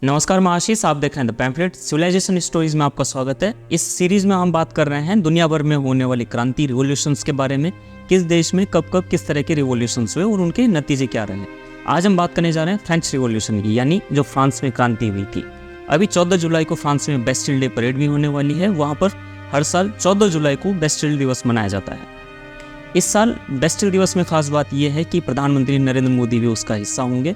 नमस्कार मैं आशीष, आप देख रहे हैं द पैम्फलेट सिविलाइजेशन स्टोरीज में आपका स्वागत है। इस सीरीज में हम बात कर रहे हैं दुनिया भर में होने वाली क्रांति रिवॉल्यूशंस के बारे में। किस देश में कब कब किस तरह के रिवॉल्यूशंस हुए और उनके नतीजे क्या रहे। आज हम बात करने जा रहे हैं फ्रेंच रिवॉल्यूशन की, यानी जो फ्रांस में क्रांति हुई थी। अभी 14 जुलाई को फ्रांस में बेस्टिल डे परेड भी होने वाली है। वहाँ पर हर साल 14 जुलाई को बेस्टिल दिवस मनाया जाता है। इस साल बेस्टिल दिवस में खास बात यह है कि प्रधानमंत्री नरेंद्र मोदी भी उसका हिस्सा होंगे।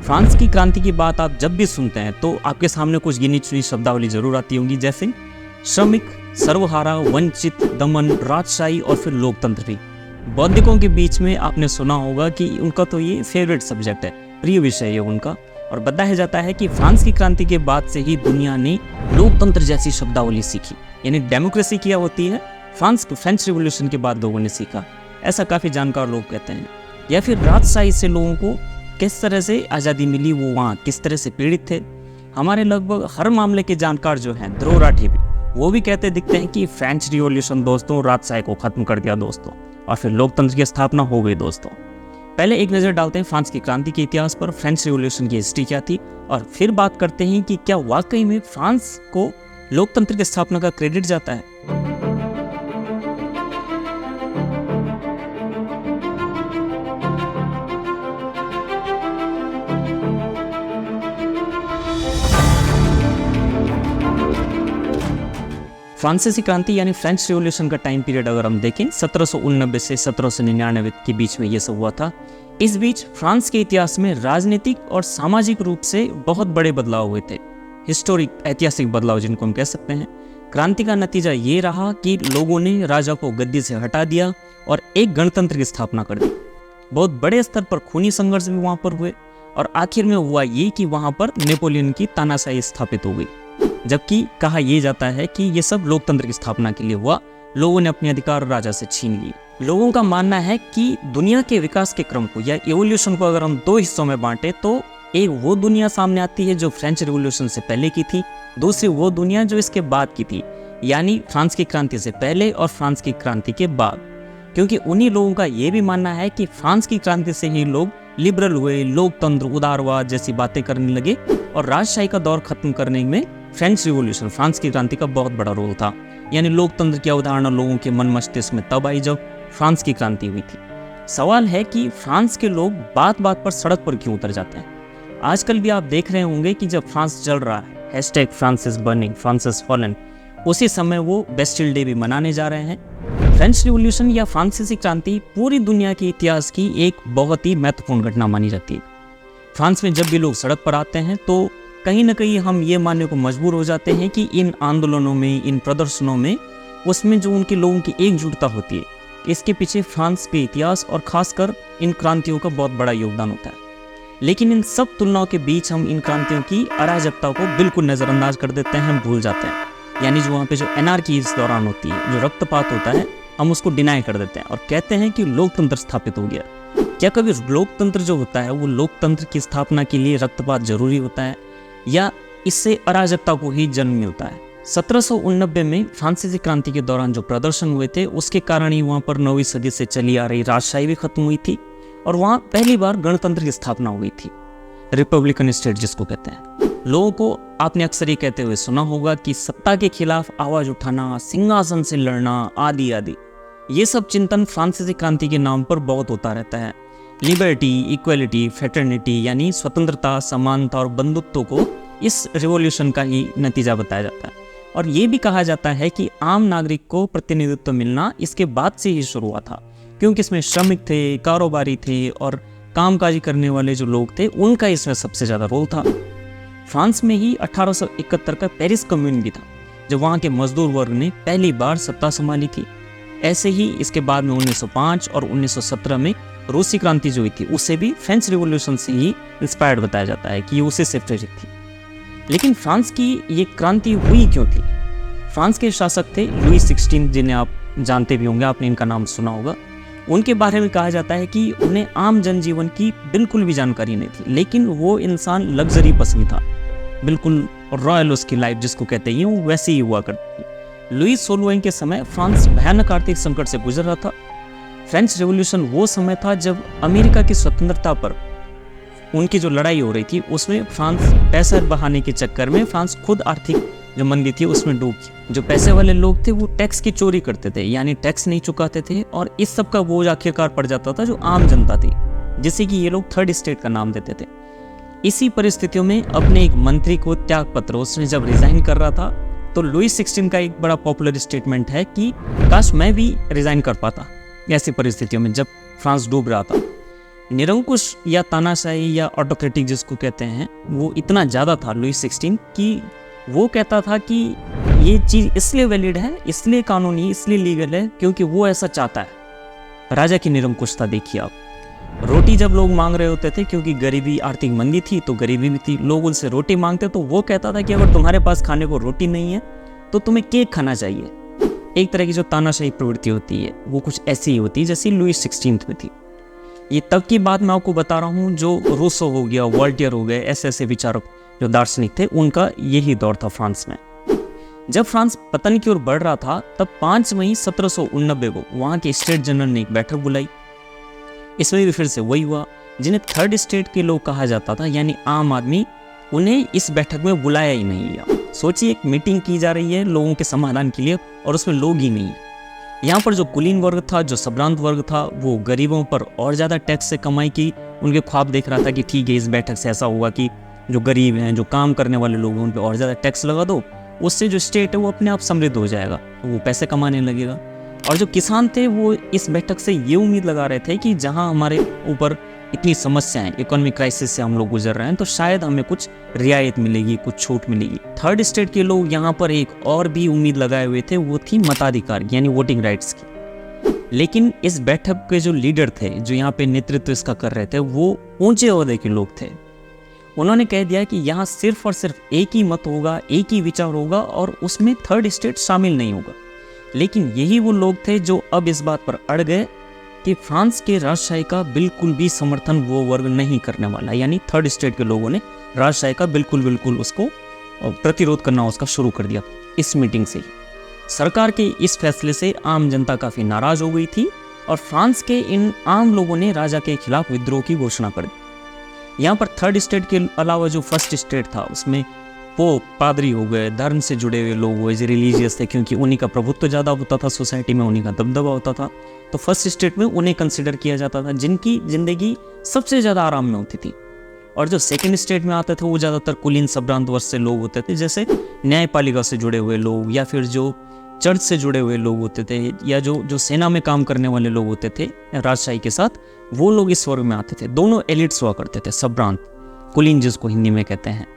फ्रांस की क्रांति की बात आप जब भी सुनते हैं तो आपके सामने कुछ गिनी चुनी शब्दावली जरूर आती होंगी, जैसे श्रमिक, सर्वहारा, वंचित, दमन, राजशाही और फिर लोकतंत्र भी। बौद्धिकों के बीच में आपने सुना होगा कि उनका तो ये फेवरेट सब्जेक्ट है, प्रिय विषय है उनका। और बताया जाता है कि फ्रांस की क्रांति के बाद से ही दुनिया ने लोकतंत्र जैसी शब्दावली सीखी, यानी डेमोक्रेसी क्या होती है फ्रेंच रिवॉल्यूशन के बाद लोगों ने सीखा, ऐसा काफ़ी जानकार लोग कहते हैं। या फिर राजशाही से लोगों को किस तरह से आज़ादी मिली, वो वहाँ किस तरह से पीड़ित थे। हमारे लगभग हर मामले के जानकार जो हैं, ध्रुव राठी भी, वो भी कहते दिखते हैं कि फ्रेंच रिवॉल्यूशन दोस्तों राजशाही को खत्म कर दिया दोस्तों, और फिर लोकतंत्र की स्थापना हो गई दोस्तों। पहले एक नज़र डालते हैं फ्रांस की क्रांति के इतिहास पर, फ्रेंच रिवॉल्यूशन की हिस्ट्री क्या थी, और फिर बात करते हैं कि क्या वाकई में फ्रांस को लोकतंत्र की स्थापना का क्रेडिट जाता है। फ्रांसीसी क्रांति यानी फ्रेंच रिवॉल्यूशन का टाइम पीरियड अगर हम देखें 1789 से 1799 के बीच में ये सब हुआ था। इस बीच फ्रांस के इतिहास में राजनीतिक और सामाजिक रूप से बहुत बड़े बदलाव हुए थे, हिस्टोरिक ऐतिहासिक बदलाव जिनको हम कह सकते हैं। क्रांति का नतीजा ये रहा कि लोगों ने राजा को गद्दी से हटा दिया और एक गणतंत्र की स्थापना कर दी। बहुत बड़े स्तर पर खूनी संघर्ष भी वहाँ पर हुए और आखिर में हुआ ये कि वहाँ पर नेपोलियन की तानाशाही स्थापित हो गई। जबकि कहा यह जाता है कि ये सब लोकतंत्र की स्थापना के लिए हुआ, लोगों ने अपने अधिकार राजा से छीन लिए। लोगों का मानना है कि दुनिया के विकास के क्रम को या इवोल्यूशन को अगर हम दो हिस्सों में बांटे तो एक वो दुनिया सामने आती है जो फ्रेंच रिवॉल्यूशन से पहले की थी, दूसरी वो दुनिया जो इसके बाद की थी, यानी फ्रांस की क्रांति से पहले और फ्रांस की क्रांति के बाद। क्योंकि उन्हीं लोगों का ये भी मानना है कि फ्रांस की क्रांति से ही लोग लिबरल हुए, लोकतंत्र, उदारवाद जैसी बातें करने लगे और राजशाही का दौर खत्म करने में फ्रेंच रिवॉल्यूशन, फ्रांस की क्रांति का बहुत बड़ा रोल था। यानी लोकतंत्र की अवधारणा लोगों के मन मस्तिष्क में तब आई जब फ्रांस की क्रांति हुई थी। सवाल है कि फ्रांस के लोग बात बात पर सड़क पर क्यों उतर जाते हैं। आजकल भी आप देख रहे होंगे कि जब फ्रांस जल रहा है, #France is burning, France is fallen, उसी समय वो बेस्टिल डे भी मनाने जा रहे हैं। फ्रेंच रिवॉल्यूशन या फ्रांसीसी क्रांति पूरी दुनिया के इतिहास की एक बहुत ही महत्वपूर्ण घटना मानी जाती है। फ्रांस में जब भी लोग सड़क पर आते हैं तो कहीं ना कहीं हम ये मानने को मजबूर हो जाते हैं कि इन आंदोलनों में, इन प्रदर्शनों में, उसमें जो उनके लोगों की एकजुटता होती है, इसके पीछे फ्रांस के इतिहास और खासकर इन क्रांतियों का बहुत बड़ा योगदान होता है। लेकिन इन सब तुलनाओं के बीच हम इन क्रांतियों की अराजकता को बिल्कुल नज़रअंदाज कर देते हैं, हम भूल जाते हैं। यानी जो वहाँ पे जो एनार्की इस दौरान होती है, जो रक्तपात होता है, हम उसको डिनाई कर देते हैं और कहते हैं कि लोकतंत्र स्थापित हो गया। क्या कभी लोकतंत्र जो होता है वो लोकतंत्र की स्थापना के लिए रक्तपात जरूरी होता है, या इससे अराजकता को ही जन्म मिलता है। 1789 में फ्रांसीसी क्रांति के दौरान जो प्रदर्शन हुए थे उसके कारण ही वहाँ पर 9वीं सदी से चली आ रही राजशाही भी खत्म हुई थी और वहाँ पहली बार गणतंत्र की स्थापना हुई थी, रिपब्लिकन स्टेट जिसको कहते हैं। लोगों को आपने अक्सर ये कहते हुए सुना होगा कि सत्ता के खिलाफ आवाज उठाना, सिंहासन से लड़ना, आदि आदि, ये सब चिंतन फ्रांसीसी क्रांति के नाम पर बहुत होता रहता है। लिबर्टी, इक्वलिटी, फ्रेटर्निटी यानी स्वतंत्रता, समानता और बंधुत्व को इस रिवॉल्यूशन का ही नतीजा बताया जाता है। और ये भी कहा जाता है कि आम नागरिक को प्रतिनिधित्व मिलना इसके बाद से ही शुरू हुआ था, क्योंकि इसमें श्रमिक थे, कारोबारी थे और कामकाजी करने वाले जो लोग थे उनका इसमें सबसे ज़्यादा रोल था। फ्रांस में ही 1871 का पेरिस कम्यून भी था, जब वहाँ के मजदूर वर्ग ने पहली बार सत्ता संभाली थी। ऐसे ही इसके बाद में 1905 और 1917 में रूसी क्रांति जो हुई थी उसे भी फ्रेंच रिवॉल्यूशन से ही इंस्पायर्ड बताया जाता है कि उसे से प्रेरित थी। लेकिन फ्रांस की ये क्रांति हुई क्यों थी। फ्रांस के शासक थे लुई 16, जिन्हें आप जानते भी होंगे, आपने इनका नाम सुना होगा। उनके बारे में कहा जाता है कि उन्हें आम जनजीवन की बिल्कुल भी जानकारी नहीं थी, लेकिन वो इंसान लग्जरी पसंद था, बिल्कुल रॉयल उसकी लाइफ जिसको कहते हैं वो वैसे ही हुआ करती थी। लुई 16 के समय फ्रांस भयानक आर्थिक संकट से गुजर रहा था। फ्रेंच रिवॉल्यूशन वो समय था जब अमेरिका की स्वतंत्रता पर उनकी जो लड़ाई हो रही थी उसमें फ्रांस पैसा बहाने के चक्कर में फ्रांस खुद आर्थिक जो मंदी थी उसमें डूब गई। जो पैसे वाले लोग थे वो टैक्स की चोरी करते थे, यानी टैक्स नहीं चुकाते थे, और इस सब का बोझ आखिरकार पड़ जाता था जो आम जनता थी, जिसे कि ये लोग थर्ड स्टेट का नाम देते थे। इसी परिस्थितियों में अपने एक मंत्री को त्याग पत्र, उसने जब रिजाइन कर रहा था तो लुई 16 का एक बड़ा पॉपुलर स्टेटमेंट है कि काश मैं भी रिजाइन कर पाता। ऐसी परिस्थितियों में जब फ्रांस डूब रहा था, निरंकुश या तानाशाही या ऑटोक्रेटिक जिसको कहते हैं वो इतना ज़्यादा था लुई 16 कि वो कहता था कि ये चीज़ इसलिए वैलिड है, इसलिए कानूनी, इसलिए लीगल है क्योंकि वो ऐसा चाहता है। राजा की निरंकुशता देखिए आप। रोटी जब लोग मांग रहे होते थे, क्योंकि गरीबी, आर्थिक मंदी थी तो गरीबी भी थी, लोग उनसे रोटी मांगते, तो वो कहता था कि अगर तुम्हारे पास खाने को रोटी नहीं है तो तुम्हें केक खाना चाहिए। एक तरह की जो तानाशाही प्रवृत्ति होती है वो कुछ ऐसी ही होती है जैसी लुई 16 में थी। ये तब की बात मैं आपको बता रहा हूँ, जो रूसो हो गया, वॉल्टियर हो गए, ऐसे ऐसे विचारक जो दार्शनिक थे, उनका यही दौर था फ्रांस में। जब फ्रांस पतन की ओर बढ़ रहा था तब 5 मई 1789 को वहाँ के स्टेट जनरल ने एक बैठक बुलाई। इसमें भी फिर से वही हुआ जिन्हें थर्ड स्टेट के लोग कहा जाता था, यानी आम आदमी, उन्हें इस बैठक में बुलाया ही नहीं गया। सोचिए, एक मीटिंग की जा रही है लोगों के समाधान के लिए और उसमें लोग ही नहीं है। यहाँ पर जो कुलीन वर्ग था, जो संभ्रांत वर्ग था, वो गरीबों पर और ज़्यादा टैक्स से कमाई की उनके ख्वाब देख रहा था कि ठीक है, इस बैठक से ऐसा होगा कि जो गरीब हैं, जो काम करने वाले लोग हैं, उन पर और ज़्यादा टैक्स लगा दो, उससे जो स्टेट है वो अपने आप समृद्ध हो जाएगा, वो पैसे कमाने लगेगा। और जो किसान थे वो इस बैठक से ये उम्मीद लगा रहे थे कि जहाँ हमारे ऊपर इतनी समस्याएं, इकोनॉमिक क्राइसिस से हम लोग गुजर रहे हैं, तो शायद हमें कुछ रियायत मिलेगी, कुछ छूट मिलेगी। थर्ड स्टेट के लोग यहाँ पर एक और भी उम्मीद लगाए हुए थे, वो थी मताधिकार यानी वोटिंग राइट्स की। लेकिन इस बैठक के जो लीडर थे, जो यहाँ पे नेतृत्व इसका कर रहे थे, वो ऊंचे ओहदे के लोग थे। उन्होंने कह दिया कि यहाँ सिर्फ और सिर्फ एक ही मत होगा, एक ही विचार होगा और उसमें थर्ड स्टेट शामिल नहीं होगा। लेकिन यही वो लोग थे जो अब इस बात पर अड़ गए कि फ्रांस के राजशाही का बिल्कुल भी समर्थन वो वर्ग नहीं करने वाला, यानी थर्ड स्टेट के लोगों ने राजशाही का बिल्कुल उसको प्रतिरोध करना उसका शुरू कर दिया। इस मीटिंग से ही सरकार के इस फैसले से आम जनता काफ़ी नाराज हो गई थी और फ्रांस के इन आम लोगों ने राजा के खिलाफ विद्रोह की घोषणा कर दी। यहाँ पर थर्ड स्टेट के अलावा जो फर्स्ट स्टेट था उसमें पोप, पादरी हो गए, धर्म से जुड़े हुए लोग हुए, जो रिलीजियस थे, क्योंकि उन्हीं का प्रभुत्व ज़्यादा होता था सोसाइटी में, उन्हीं का दबदबा होता था, तो फर्स्ट स्टेट में उन्हें कंसिडर किया जाता था जिनकी ज़िंदगी सबसे ज़्यादा आराम में होती थी। और जो सेकंड स्टेट में आते थे वो ज़्यादातर कुलीन संभ्रांत वर्ग से लोग होते थे, जैसे न्यायपालिका से जुड़े हुए लोग या फिर जो चर्च से जुड़े हुए लोग होते थे या जो सेना में काम करने वाले लोग होते थे राजशाही के साथ, वो लोग इस वर्ग में आते थे। दोनों एलिट्स हुआ करते थे, संभ्रांत, कुलीन जिसको हिंदी में कहते हैं।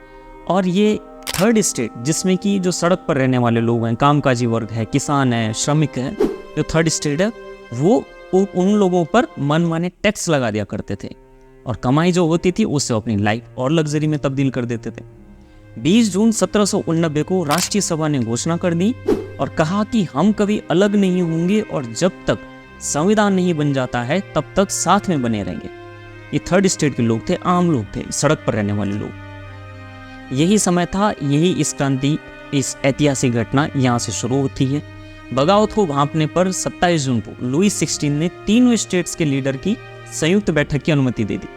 और ये थर्ड स्टेट जिसमें कि जो सड़क पर रहने वाले लोग हैं, कामकाजी वर्ग है, किसान है, श्रमिक है, जो थर्ड स्टेट है वो उन लोगों पर मनमाने टैक्स लगा दिया करते थे और कमाई जो होती थी उससे अपनी लाइफ और लग्जरी में तब्दील कर देते थे। 20 जून 1789 को राष्ट्रीय सभा ने घोषणा कर दी और कहा कि हम कभी अलग नहीं होंगे और जब तक संविधान नहीं बन जाता है तब तक साथ में बने रहेंगे। ये थर्ड स्टेट के लोग थे, आम लोग थे, सड़क पर रहने वाले लोग। यही समय था, यही इस क्रांति, इस ऐतिहासिक घटना यहाँ से शुरू होती है। बगावत को भांपने पर 27 जून को लुई 16 ने तीनों स्टेट्स के लीडर की संयुक्त बैठक की अनुमति दे दी।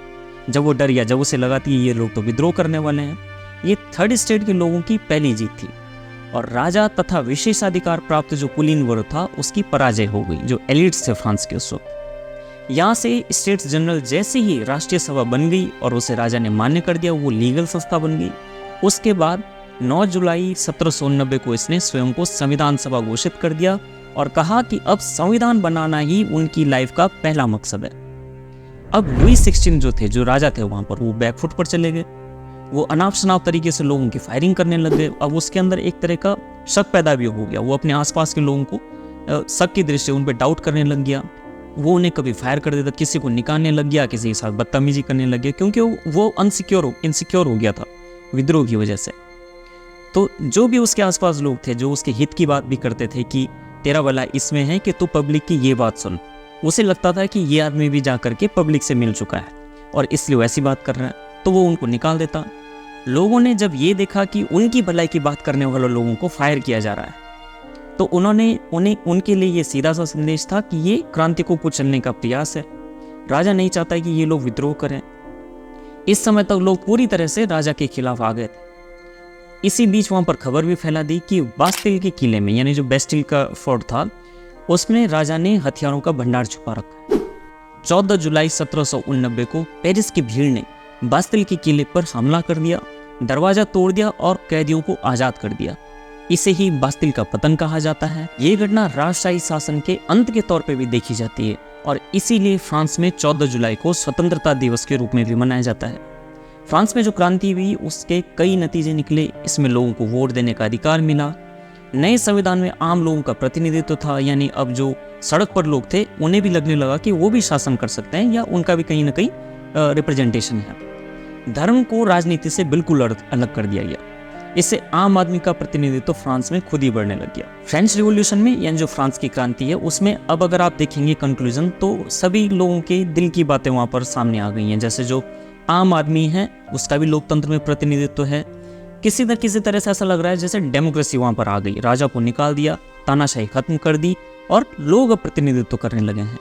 जब वो डर गया, जब उसे लगा कि ये लोग तो विद्रोह करने वाले हैं, ये थर्ड स्टेट के लोगों की पहली जीत थी और राजा तथा विशेषाधिकार प्राप्त जो कुलीन वर्ग था उसकी पराजय हो गई, जो एलिट्स थे फ्रांस के उस वक्त। यहाँ से स्टेट्स जनरल जैसे ही राष्ट्रीय सभा बन गई और उसे राजा ने मान्य कर दिया, वो लीगल संस्था बन गई। उसके बाद 9 जुलाई 1789 को इसने स्वयं को संविधान सभा घोषित कर दिया और कहा कि अब संविधान बनाना ही उनकी लाइफ का पहला मकसद है। अब लुई 16 जो थे, जो राजा थे वहां पर, वो बैकफुट पर चले गए। वो अनाप शनाप तरीके से लोगों की फायरिंग करने लग गए। अब उसके अंदर एक तरह का शक पैदा भी हो गया। वो अपने आसपास के लोगों को शक की दृष्टि उन पर डाउट करने लग गया। वो उन्हें कभी फायर कर देता, किसी को निकालने लग गया, किसी के साथ बदतमीजी करने लग गया, क्योंकि वो इनसिक्योर हो गया था विद्रोह की वजह से। तो जो भी उसके आसपास लोग थे, जो उसके हित की बात भी करते थे कि तेरा भला इसमें है कि तू पब्लिक की ये बात सुन, उसे लगता था कि ये आदमी भी जा करके पब्लिक से मिल चुका है और इसलिए वैसी बात कर रहा है, तो वो उनको निकाल देता। लोगों ने जब ये देखा कि उनकी भलाई की बात करने वाले लोगों को फायर किया जा रहा है, तो उनके लिए ये सीधा सा संदेश था कि ये क्रांति को कुचलने का प्रयास है। राजा नहीं चाहता कि ये लोग विद्रोह करें। इस समय तक लोग पूरी तरह से राजा के खिलाफ आ गए थे। इसी बीच वहाँ पर खबर भी फैला दी कि बास्टिल के किले में, यानी जो बेस्टिल का फोर्ट था, उसमें राजा ने हथियारों का भंडार छुपा रखा है। 14 जुलाई 1789 को पेरिस की भीड़ ने बास्टिल के किले पर हमला कर दिया, दरवाजा तोड़ दिया और कैदियों को आज़ाद कर दिया। इसे ही बास्टिल का पतन कहा जाता है। ये घटना राजशाही शासन के अंत के तौर पे भी देखी जाती है और इसीलिए फ्रांस में 14 जुलाई को स्वतंत्रता दिवस के रूप में भी मनाया जाता है। फ्रांस में जो क्रांति हुई उसके कई नतीजे निकले। इसमें लोगों को वोट देने का अधिकार मिला, नए संविधान में आम लोगों का प्रतिनिधित्व था, यानी अब जो सड़क पर लोग थे उन्हें भी लगने लगा कि वो भी शासन कर सकते हैं या उनका भी कहीं ना कहीं रिप्रेजेंटेशन है। धर्म को राजनीति से बिल्कुल अलग कर दिया गया। इससे आम आदमी का प्रतिनिधित्व फ्रांस में खुद ही बढ़ने लग गया। फ्रेंच रिवॉल्यूशन में, यानी जो फ्रांस की क्रांति है, उसमें अब अगर आप देखेंगे कंक्लूजन, तो सभी लोगों के दिल की बातें वहाँ पर सामने आ गई हैं। जैसे जो आम आदमी है उसका भी लोकतंत्र में प्रतिनिधित्व है। किसी न किसी तरह से ऐसा लग रहा है जैसे डेमोक्रेसी वहाँ पर आ गई। राजा को निकाल दिया, तानाशाही खत्म कर दी और लोग अब प्रतिनिधित्व करने लगे हैं।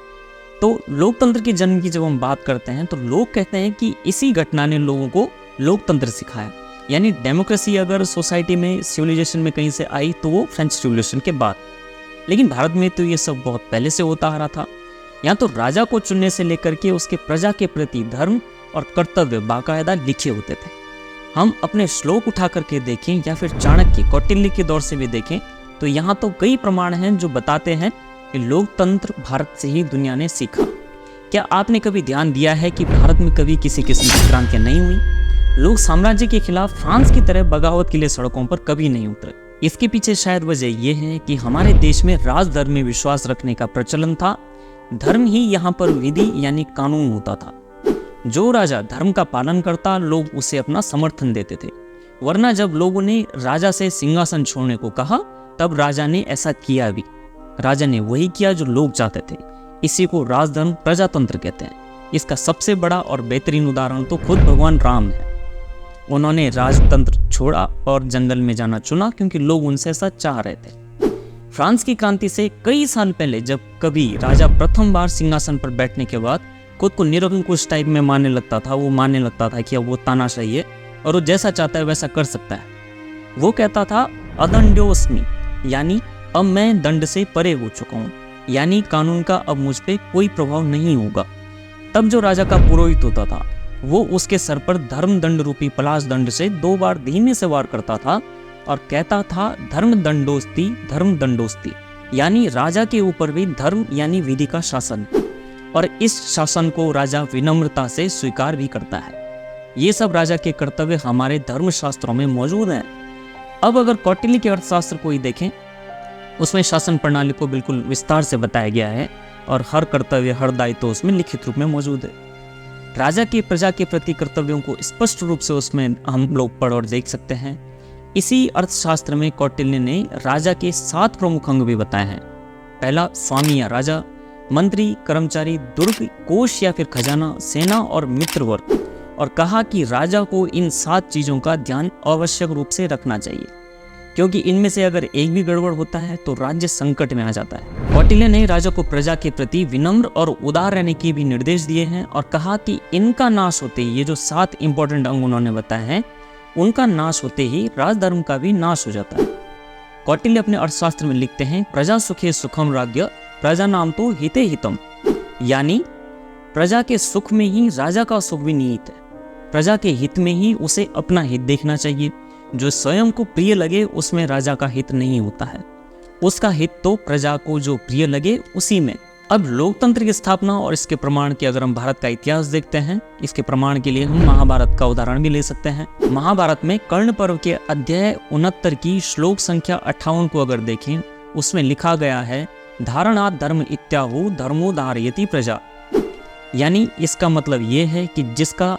तो लोकतंत्र के जन्म की जब हम बात करते हैं तो लोग कहते हैं कि इसी घटना ने लोगों को लोकतंत्र सिखाया। यानी डेमोक्रेसी अगर सोसाइटी में, सिविलाइजेशन में कहीं से आई तो वो फ्रेंच रिवॉल्यूशन के बाद। लेकिन भारत में तो ये सब बहुत पहले से होता आ रहा था। यहाँ तो राजा को चुनने से लेकर के उसके प्रजा के प्रति धर्म और कर्तव्य बाकायदा लिखे होते थे। हम अपने श्लोक उठा करके देखें या फिर चाणक्य, कौटिल्य के दौर से भी देखें तो यहाँ तो कई प्रमाण हैं जो बताते हैं कि लोकतंत्र भारत से ही दुनिया ने सीखा। क्या आपने कभी ध्यान दिया है कि भारत में कभी किसी किस्म की क्रांतियां नहीं हुई? लोग साम्राज्य के खिलाफ फ्रांस की तरह बगावत के लिए सड़कों पर कभी नहीं उतरे। इसके पीछे शायद वजह यह है कि हमारे देश में राजधर्म में विश्वास रखने का प्रचलन था। धर्म ही यहाँ पर विधि यानी कानून होता था। जो राजा धर्म का पालन करता, लोग उसे अपना समर्थन देते थे। वरना जब लोगों ने राजा से सिंहासन छोड़ने को कहा तब राजा ने ऐसा किया भी। राजा ने वही किया जो लोग चाहते थे। इसी को राजधर्म, प्रजातंत्र कहते हैं। इसका सबसे बड़ा और बेहतरीन उदाहरण तो खुद भगवान राम है। उन्होंने राजतंत्र छोड़ा और जंगल में जाना चुना क्योंकि लोग उनसे ऐसा चाह रहे थे। फ्रांस की क्रांति से कई साल पहले जब कभी राजा प्रथम बार सिंहासन पर बैठने के बाद खुद को निरंकुश टाइप में मानने लगता था, वो मानने लगता था कि अब वो तानाशाही है और वो जैसा चाहता है वैसा कर सकता है। वो कहता था अदंड्योस्मि, यानी अब मैं दंड से परे हो चुका हूँ, यानी कानून का अब मुझ पे कोई प्रभाव नहीं होगा। तब जो राजा का पुरोहित होता था वो उसके सर पर धर्म दंड रूपी पलाश दंड से 2 बार धीमे से वार करता था और कहता था धर्म दंडोस्ति, धर्म दंडोस्ति, यानी राजा के ऊपर भी धर्म यानी विधि का शासन, और इस शासन को राजा विनम्रता से स्वीकार भी करता है। ये सब राजा के कर्तव्य हमारे धर्मशास्त्रों में मौजूद हैं। अब अगर कौटिल्य के अर्थशास्त्र को ही देखें, उसमें शासन प्रणाली को बिल्कुल विस्तार से बताया गया है और हर कर्तव्य, हर दायित्व उसमें लिखित रूप में मौजूद है। राजा के प्रजा के प्रति कर्तव्यों को स्पष्ट रूप से उसमें हम लोग पढ़ और देख सकते हैं। इसी अर्थशास्त्र में कौटिल्य ने राजा के 7 प्रमुख अंग भी बताए हैं। पहला, स्वामी या राजा, मंत्री, कर्मचारी, दुर्ग, कोष या फिर खजाना, सेना और मित्र वर्ग, और कहा कि राजा को इन 7 चीजों का ध्यान आवश्यक रूप से रखना चाहिए क्योंकि इनमें से अगर एक भी गड़बड़ होता है तो राज्य संकट में आ जाता है। कौटिल्य ने राजा को प्रजा के प्रति विनम्र और उदार रहने के भी निर्देश दिए हैं और कहा कि इनका नाश होते ही, ये जो 7 इंपॉर्टेंट अंग उन्होंने बताए हैं, उनका नाश होते ही राजधर्म का भी नाश हो जाता है। कौटिल्य अपने अर्थशास्त्र में लिखते हैं, प्रजा सुखे सुखम राज्य, प्रजा नाम तो हिते हितम, यानी प्रजा के सुख में ही राजा का सुख भी निहित है। प्रजा के हित में ही उसे अपना हित देखना चाहिए। जो स्वयं को प्रिय लगे उसमें राजा का हित नहीं होता है। उसका हित तो प्रजा को जो प्रिय लगे उसी में। अब लोकतंत्र की स्थापना और इसके प्रमाण के अगर हम भारत का इतिहास देखते हैं, इसके प्रमाण के लिए हम महाभारत का उदाहरण भी ले सकते हैं। महाभारत में कर्ण पर्व के अध्याय 69 की श्लोक संख्या 58 को अगर देखें, उसमें लिखा गया है, धारणात् धर्म इत्याहु धर्मो धारयति प्रजा, यानी इसका मतलब ये है कि जिसका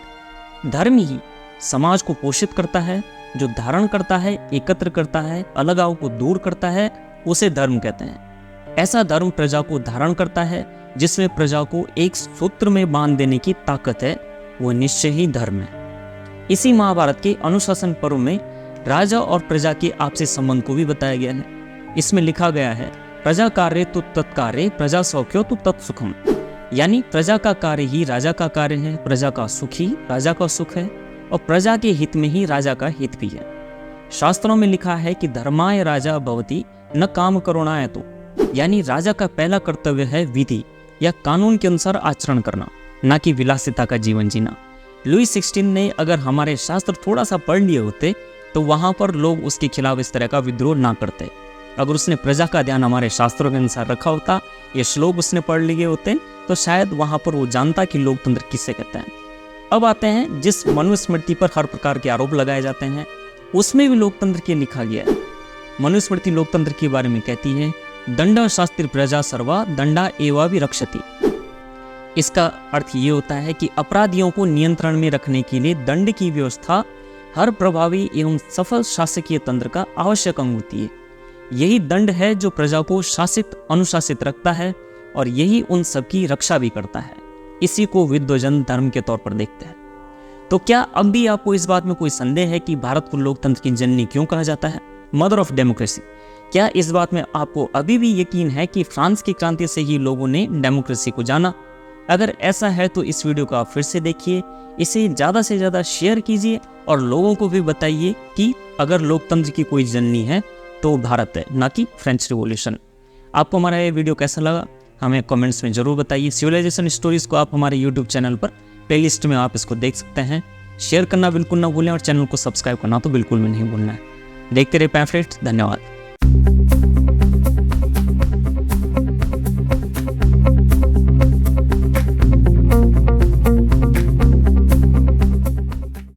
धर्म ही समाज को पोषित करता है, जो धारण करता है, एकत्र करता है, अलगाव को दूर करता है, उसे धर्म कहते हैं। ऐसा धर्म प्रजा को धारण करता है जिसमें प्रजा को एक सूत्र में बांध देने की ताकत है, वो निश्चय ही धर्म है। इसी महाभारत के अनुशासन पर्व में राजा और प्रजा के आपसी संबंध को भी बताया गया है। इसमें लिखा गया है, प्रजा कार्य तु तत्कार्य, प्रजा सौख्यो तु तत्सुखम, यानी प्रजा का कार्य ही राजा का कार्य है, प्रजा का सुख ही राजा का सुख है और प्रजा के हित में ही राजा का हित भी है। शास्त्रों में लिखा है कि धर्माय राजा भवति न काम करुणाय तो, यानी राजा का पहला कर्तव्य है विधि या कानून के अनुसार आचरण करना, ना कि विलासिता का जीवन जीना। लुई 16 ने अगर हमारे शास्त्र थोड़ा सा पढ़ लिए होते तो वहां पर लोग उसके खिलाफ इस तरह का विद्रोह ना करते। अगर उसने प्रजा का ध्यान हमारे शास्त्रों के अनुसार रखा होता, ये श्लोक उसने पढ़ लिए होते, तो शायद वहां पर वो जानता कि लोकतंत्र किसे कहते हैं। अब आते हैं जिस मनुस्मृति पर हर प्रकार के आरोप लगाए जाते हैं, उसमें भी लोकतंत्र के लिखा गया है। मनुस्मृति लोकतंत्र के बारे में कहती है, दंड शास्त्र प्रजा सर्वा दंडा एवा भी रक्षति। इसका अर्थ ये होता है कि अपराधियों को नियंत्रण में रखने के लिए दंड की व्यवस्था हर प्रभावी एवं सफल शासकीय तंत्र का आवश्यक अंग होती है। यही दंड है जो प्रजा को शासित अनुशासित रखता है और यही उन सबकी रक्षा भी करता है। इसी को विद्वजन धर्म के तौर पर देखते हैं। तो क्या अब भी आपको इस बात में कोई संदेह है कि भारत को लोकतंत्र की जननी क्यों कहा जाता है, मदर ऑफ डेमोक्रेसी? क्या इस बात में आपको अभी भी यकीन है कि फ्रांस की क्रांति से ही लोगों ने डेमोक्रेसी को जाना? अगर ऐसा है तो इस वीडियो को आप फिर से देखिए, इसे ज़्यादा से ज़्यादा शेयर कीजिए और लोगों को भी बताइए कि अगर लोकतंत्र की कोई जननी है तो भारत है, ना कि फ्रेंच रिवॉल्यूशन। आपको हमारा ये वीडियो कैसा लगा हमें कमेंट्स में ज़रूर बताइए। सिविलाइजेशन स्टोरीज़ को आप हमारे यूट्यूब चैनल पर प्लेलिस्ट में आप इसको देख सकते हैं। शेयर करना बिल्कुल ना भूलें और चैनल को सब्सक्राइब करना तो बिल्कुल भी नहीं भूलना है। देखते रहे पैम्फलेट्स। धन्यवाद।